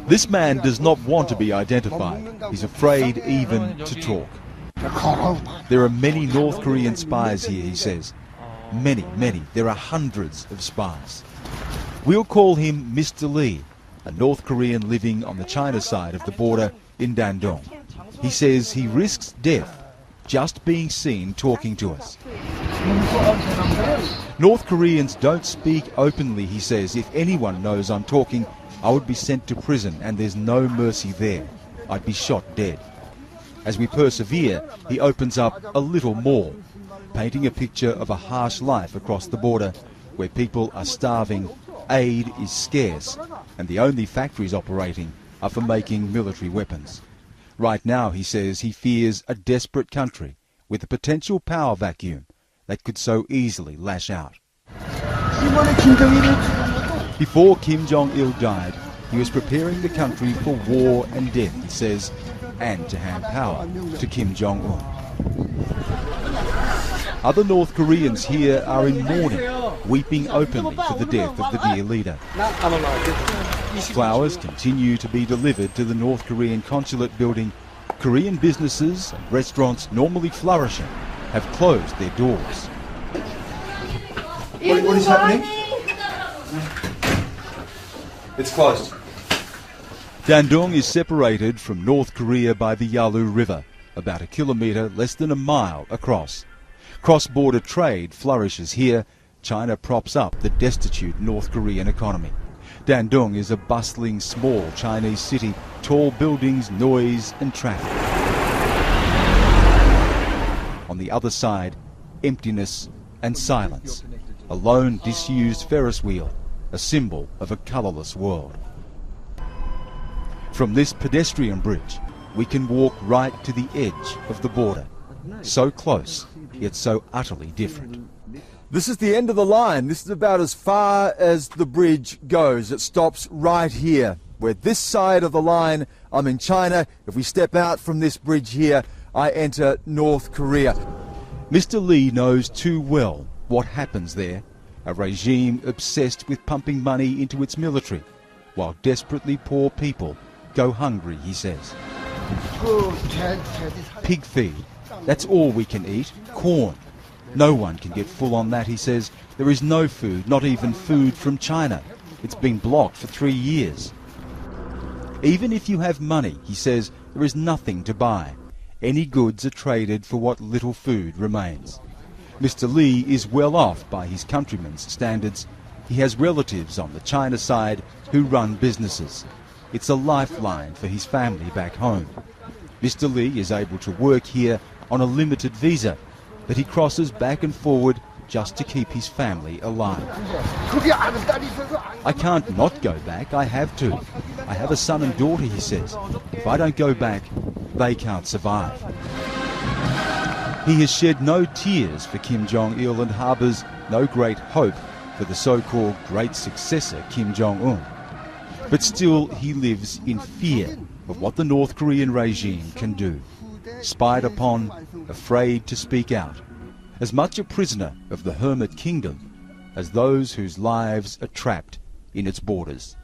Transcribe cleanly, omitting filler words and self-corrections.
This man does not want to be identified. He's afraid even to talk. There are many North Korean spies here, he says. Many, many. There are hundreds of spies. We'll call him Mr. Lee, a North Korean living on the China side of the border in Dandong. He says he risks death just being seen talking to us. North Koreans don't speak openly, he says. If anyone knows I'm talking, I would be sent to prison, and there's no mercy there. I'd be shot dead. As we persevere, he opens up a little more, painting a picture of a harsh life across the border where people are starving, aid is scarce, and the only factories operating are for making military weapons. Right now, he says, he fears a desperate country with a potential power vacuum that could so easily lash out. Before Kim Jong-il died, he was preparing the country for war and death, he says, and to hand power to Kim Jong-un. Other North Koreans here are in mourning, weeping openly for the death of the dear leader. Flowers continue to be delivered to the North Korean consulate building. Korean businesses and restaurants normally flourishing have closed their doors. What is happening? It's closed. Dandong is separated from North Korea by the Yalu River, about a kilometre, less than a mile across. Cross-border trade flourishes here. China props up the destitute North Korean economy. Dandong is a bustling, small Chinese city, tall buildings, noise and traffic. On the other side, emptiness and silence. A lone, disused Ferris wheel, a symbol of a colourless world. From this pedestrian bridge, we can walk right to the edge of the border. So close, yet so utterly different. This is the end of the line. This is about as far as the bridge goes. It stops right here. We're this side of the line. I'm in China. If we step out from this bridge here, I enter North Korea. Mr. Lee knows too well what happens there. A regime obsessed with pumping money into its military, while desperately poor people go hungry, he says. Pig feed. That's all we can eat. Corn. No one can get full on that, he says. There is no food, not even food from China. It's been blocked for 3 years. Even if you have money, he says, there is nothing to buy. Any goods are traded for what little food remains. Mr. Lee is well off by his countrymen's standards. He has relatives on the China side who run businesses. It's a lifeline for his family back home. Mr. Lee is able to work here on a limited visa, but he crosses back and forward just to keep his family alive. I can't not go back, I have to. I have a son and daughter, he says. If I don't go back, they can't survive. He has shed no tears for Kim Jong-il and harbours no great hope for the so-called great successor, Kim Jong-un. But still, he lives in fear of what the North Korean regime can do. Spied upon, afraid to speak out. As much a prisoner of the hermit kingdom as those whose lives are trapped in its borders.